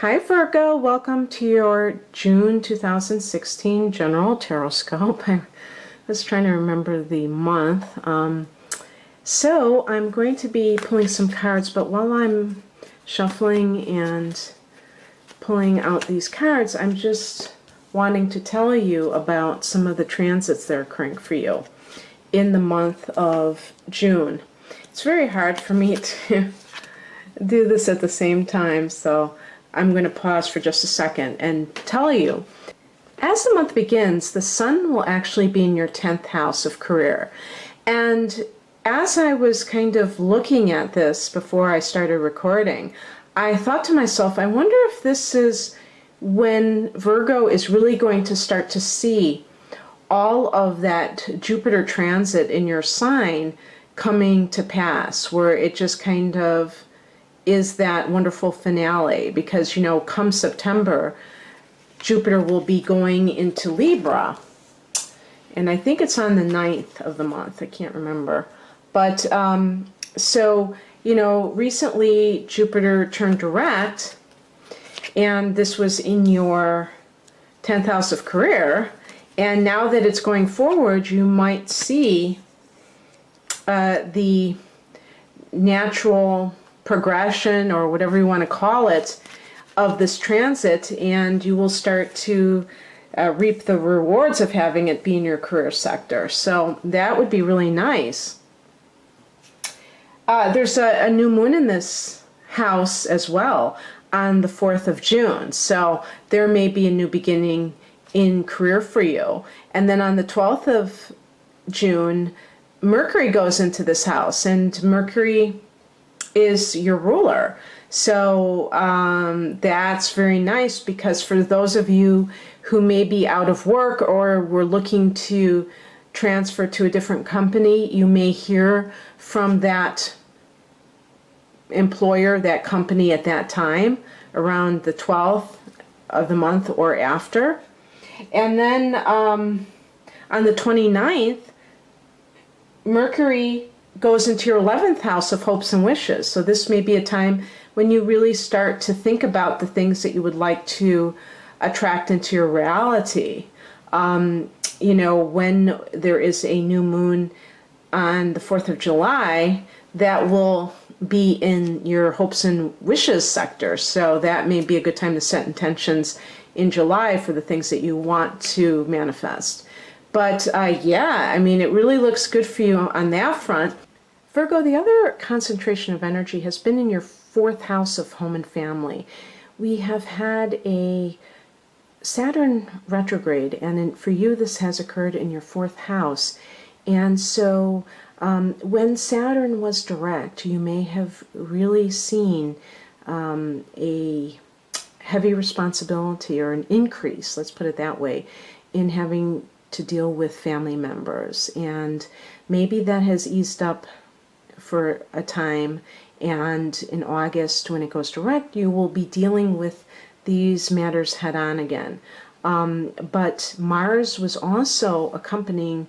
Hi Virgo, welcome to your June 2016 General Horoscope. I was trying to remember the month. So I'm going to be pulling some cards, but while I'm shuffling and pulling out these cards, I'm just wanting to tell you about some of the transits that are occurring for you in the month of June. It's very hard for me to do this at the same time, so I'm going to pause for just a second and tell you. As the month begins, the sun will actually be in your 10th house of career. And as I was kind of looking at this before I started recording, I thought to myself, I wonder if this is when Virgo is really going to start to see all of that Jupiter transit in your sign coming to pass, where it just kind of is that wonderful finale, because come September, Jupiter will be going into Libra, and I think it's on the 9th of the month. I can't remember, but recently Jupiter turned direct, and this was in your 10th house of career, and now that it's going forward, you might see the natural progression, or whatever you want to call it, of this transit, and you will start to reap the rewards of having it be in your career sector. So that would be really nice. There's a new moon in this house as well on the 4th of June, so there may be a new beginning in career for you. And then on the 12th of June, Mercury goes into this house, and Mercury is your ruler. So that's very nice, because for those of you who may be out of work or were looking to transfer to a different company, you may hear from that employer, that company, at that time, around the 12th of the month or after. And then on the 29th, Mercury goes into your 11th house of hopes and wishes. So this may be a time when you really start to think about the things that you would like to attract into your reality. When there is a new moon on the 4th of July, that will be in your hopes and wishes sector. So that may be a good time to set intentions in July for the things that you want to manifest. But it really looks good for you on that front. Virgo, the other concentration of energy has been in your 4th house of home and family. We have had a Saturn retrograde, and for you this has occurred in your 4th house. And so when Saturn was direct, you may have really seen a heavy responsibility, or an increase, let's put it that way, in having to deal with family members. And maybe that has eased up for a time, and in August, when it goes direct, you will be dealing with these matters head on again. But Mars was also accompanying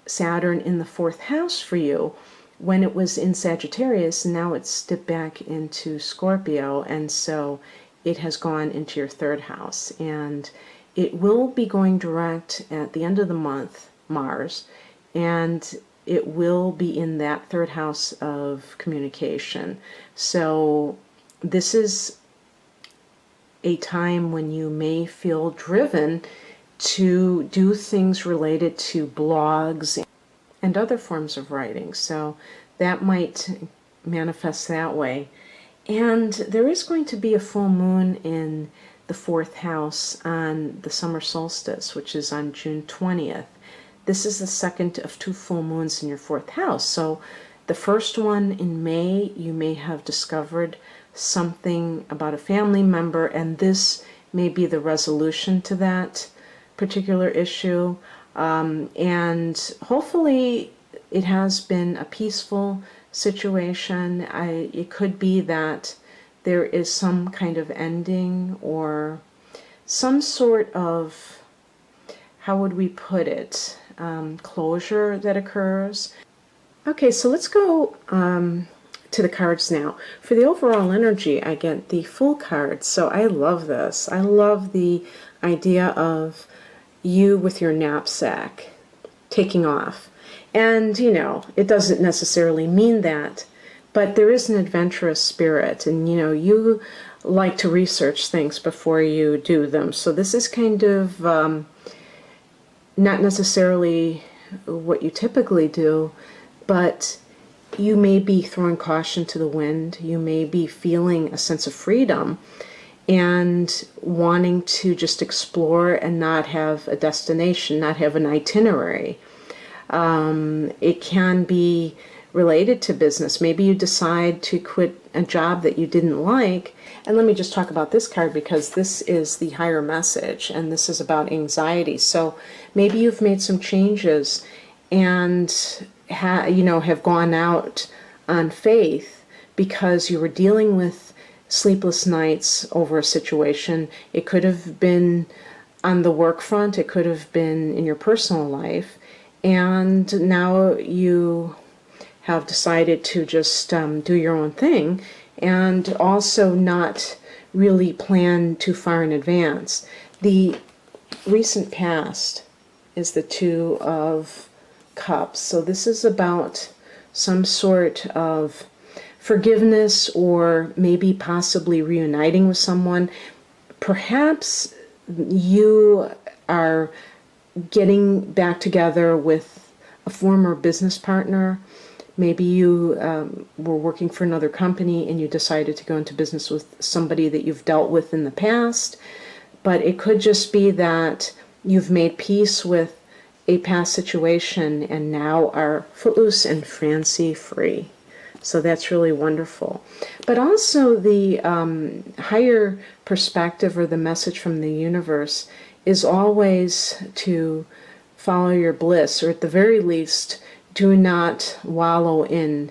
Saturn in the 4th house for you when it was in Sagittarius, and now it's dipped back into Scorpio, and so it has gone into your 3rd house, and it will be going direct at the end of the month, Mars, and it will be in that 3rd house of communication. So this is a time when you may feel driven to do things related to blogs and other forms of writing. So that might manifest that way. And there is going to be a full moon in the 4th house on the summer solstice, which is on June 20th. This is the second of 2 full moons in your 4th house. So the first one in May, you may have discovered something about a family member, and this may be the resolution to that particular issue. And hopefully it has been a peaceful situation. It could be that there is some kind of ending, or some sort of, how would we put it, closure that occurs. Okay, so let's go to to the cards now. For the overall energy, I get the Fool card. So I love this. I love the idea of you with your knapsack taking off. And, you know, it doesn't necessarily mean that, but there is an adventurous spirit. And, you know, you like to research things before you do them. So this is kind of not necessarily what you typically do, but you may be throwing caution to the wind. You may be feeling a sense of freedom and wanting to just explore and not have a destination, not have an itinerary. It can be related to business. Maybe you decide to quit a job that you didn't like. And let me just talk about this card, because this is the higher message, and this is about anxiety. So maybe you've made some changes and have gone out on faith because you were dealing with sleepless nights over a situation. It could have been on the work front. It could have been in your personal life. And now you have decided to just do your own thing and also not really plan too far in advance. The recent past is the Two of Cups. So this is about some sort of forgiveness, or maybe possibly reuniting with someone. Perhaps you are getting back together with a former business partner. Maybe you were working for another company and you decided to go into business with somebody that you've dealt with in the past. But it could just be that you've made peace with a past situation and now are footloose and fancy free. So that's really wonderful. But also the higher perspective, or the message from the universe, is always to follow your bliss, or at the very least, do not wallow in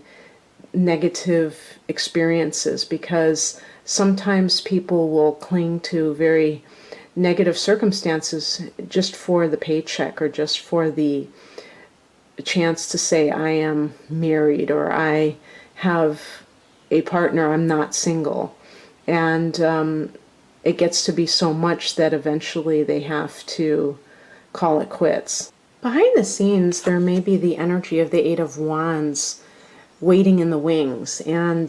negative experiences, because sometimes people will cling to very negative circumstances just for the paycheck, or just for the chance to say, I am married, or I have a partner, I'm not single. And it gets to be so much that eventually they have to call it quits. Behind the scenes, there may be the energy of the Eight of Wands waiting in the wings. And,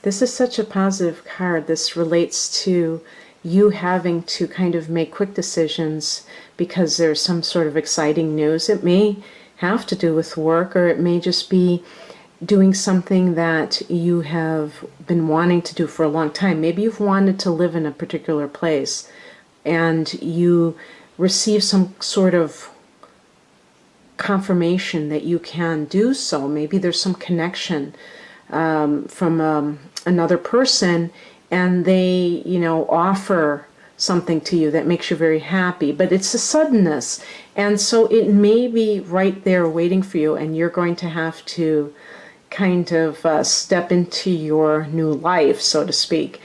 this is such a positive card. This relates to you having to kind of make quick decisions because there's some sort of exciting news. It may have to do with work, or it may just be doing something that you have been wanting to do for a long time. Maybe you've wanted to live in a particular place and you receive some sort of confirmation that you can do so. Maybe there's some connection from another person, and they, offer something to you that makes you very happy, but it's a suddenness. And so it may be right there waiting for you, and you're going to have to kind of step into your new life, so to speak.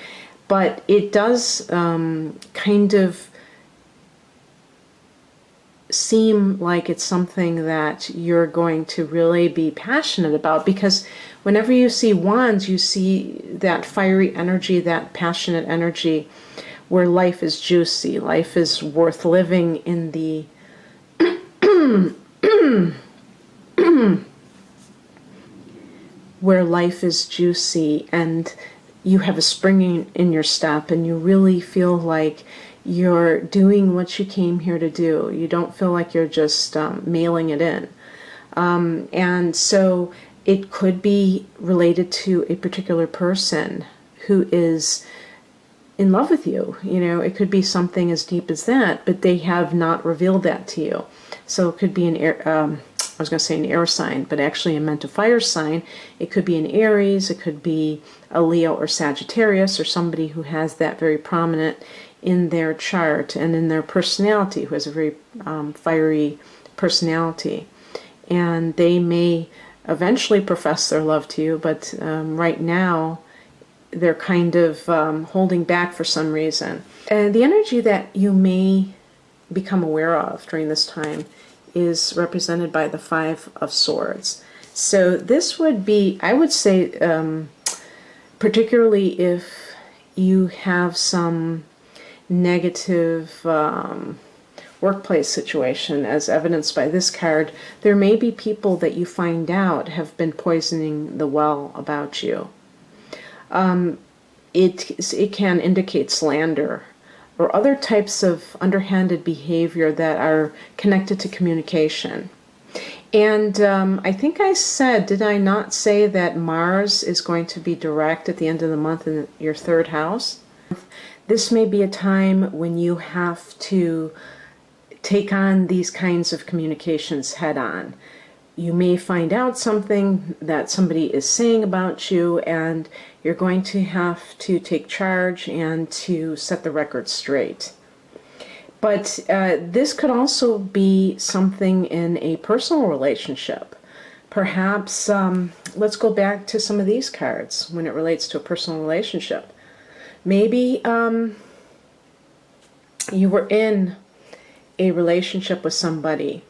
But it does kind of seem like it's something that you're going to really be passionate about, because whenever you see wands, you see that fiery energy, that passionate energy, where life is juicy, life is worth living in the where life is juicy and you have a spring in your step, and you really feel like you're doing what you came here to do. You don't feel like you're just mailing it in. And so it could be related to a particular person who is in love with you. It could be something as deep as that, but they have not revealed that to you. So it could be an air sign, but actually I meant a fire sign. It could be an Aries, it could be a Leo or Sagittarius, or somebody who has that very prominent in their chart and in their personality, who has a very fiery personality. And they may eventually profess their love to you, but right now they're kind of holding back for some reason. And the energy that you may become aware of during this time is represented by the Five of Swords. So this would be, I would say, particularly if you have some negative workplace situation, as evidenced by this card, there may be people that you find out have been poisoning the well about you. It can indicate slander or other types of underhanded behavior that are connected to communication. And I think I said, did I not say that Mars is going to be direct at the end of the month in your third house? This may be a time when you have to take on these kinds of communications head on. You may find out something that somebody is saying about you, and you're going to have to take charge and to set the record straight. But this could also be something in a personal relationship. Perhaps, let's go back to some of these cards when it relates to a personal relationship. Maybe you were in a relationship with somebody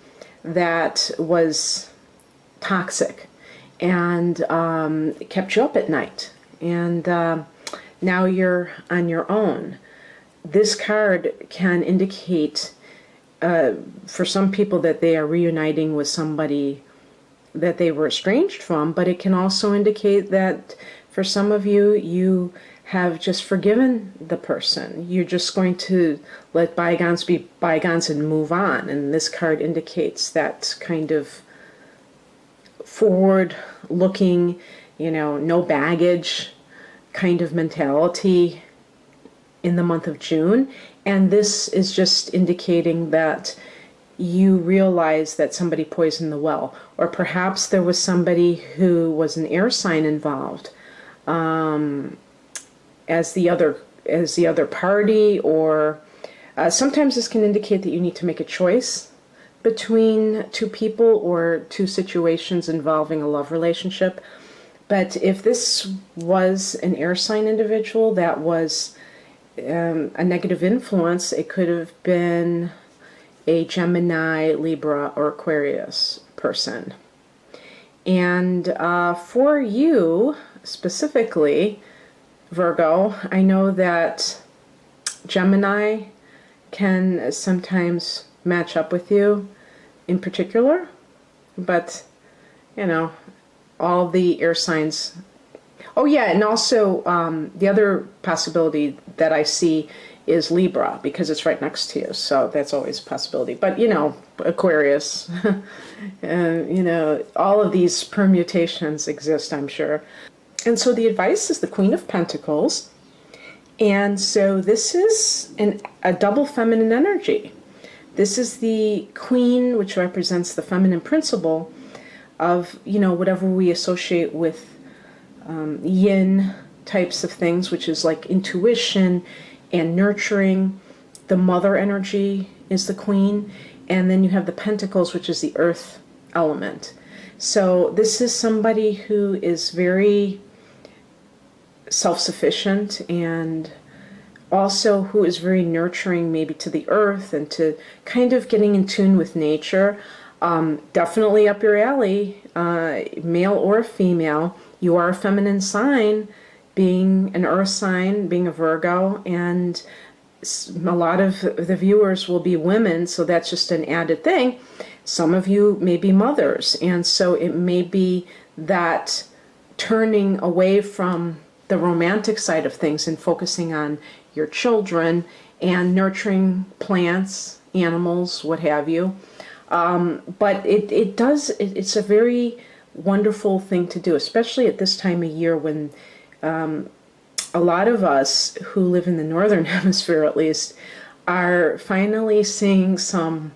that was toxic and kept you up at night. And now you're on your own. This card can indicate for some people that they are reuniting with somebody that they were estranged from, but it can also indicate that for some of you, you have just forgiven the person. You're just going to let bygones be bygones and move on. And this card indicates that kind of forward-looking, no baggage kind of mentality in the month of June. And this is just indicating that you realize that somebody poisoned the well, or perhaps there was somebody who was an air sign involved as the other party, or sometimes this can indicate that you need to make a choice between two people or two situations involving a love relationship. But if this was an air sign individual that was a negative influence, it could have been a Gemini, Libra, or Aquarius person. And for you specifically, Virgo, I know that Gemini can sometimes match up with you in particular, but all the air signs. Oh yeah, and also the other possibility that I see is Libra, because it's right next to you, so that's always a possibility. But Aquarius, all of these permutations exist, I'm sure. And so the advice is the Queen of Pentacles, and so this is a double feminine energy. This is the Queen, which represents the feminine principle of whatever we associate with yin types of things, which is like intuition and nurturing. The mother energy is the Queen, and then you have the Pentacles, which is the earth element. So this is somebody who is very self-sufficient, and also who is very nurturing maybe to the earth and to kind of getting in tune with nature. Definitely up your alley, male or female. You are a feminine sign, being an earth sign, being a Virgo, and a lot of the viewers will be women, so that's just an added thing. Some of you may be mothers, and so it may be that turning away from the romantic side of things and focusing on your children and nurturing plants, animals, what have you. But it's a very wonderful thing to do, especially at this time of year when a lot of us who live in the northern hemisphere, at least, are finally seeing some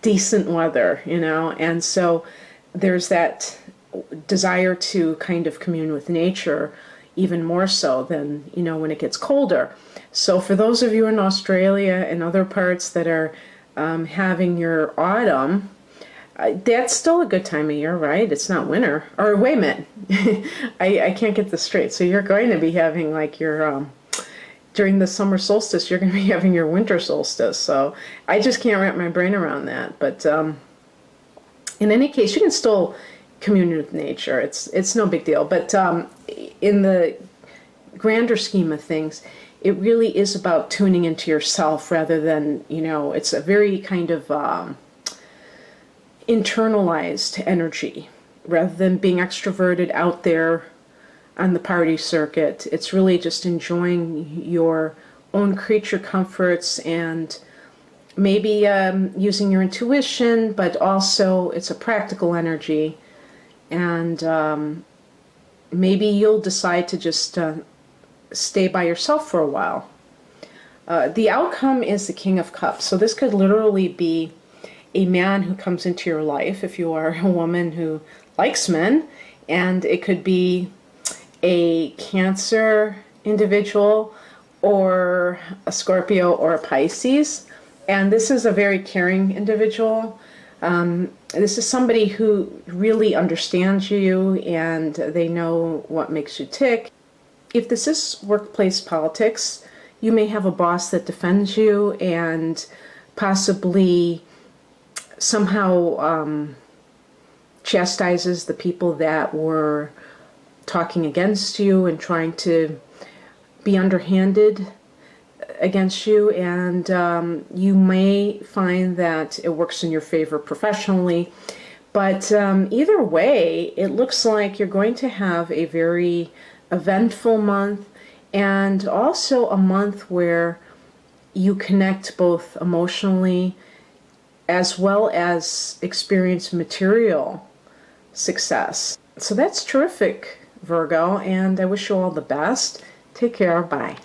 decent weather, and so there's that desire to kind of commune with nature even more so than when it gets colder. So for those of you in Australia and other parts that are having your autumn, that's still a good time of year, right? It's not winter. Or wait a minute, I can't get this straight. So you're going to be having like your during the summer solstice, you're going to be having your winter solstice. So I just can't wrap my brain around that. But in any case, you can still communion with nature. It's no big deal. But in the grander scheme of things, it really is about tuning into yourself rather than, it's a very kind of internalized energy rather than being extroverted out there on the party circuit. It's really just enjoying your own creature comforts and maybe using your intuition, but also it's a practical energy. And maybe you'll decide to just stay by yourself for a while. The outcome is the King of Cups. So this could literally be a man who comes into your life if you are a woman who likes men, and it could be a Cancer individual or a Scorpio or a Pisces. And this is a very caring individual. This is somebody who really understands you and they know what makes you tick. If this is workplace politics, you may have a boss that defends you and possibly somehow chastises the people that were talking against you and trying to be underhanded against you, and you may find that it works in your favor professionally. But either way, it looks like you're going to have a very eventful month, and also a month where you connect both emotionally as well as experience material success. So that's terrific, Virgo, and I wish you all the best. Take care. Bye.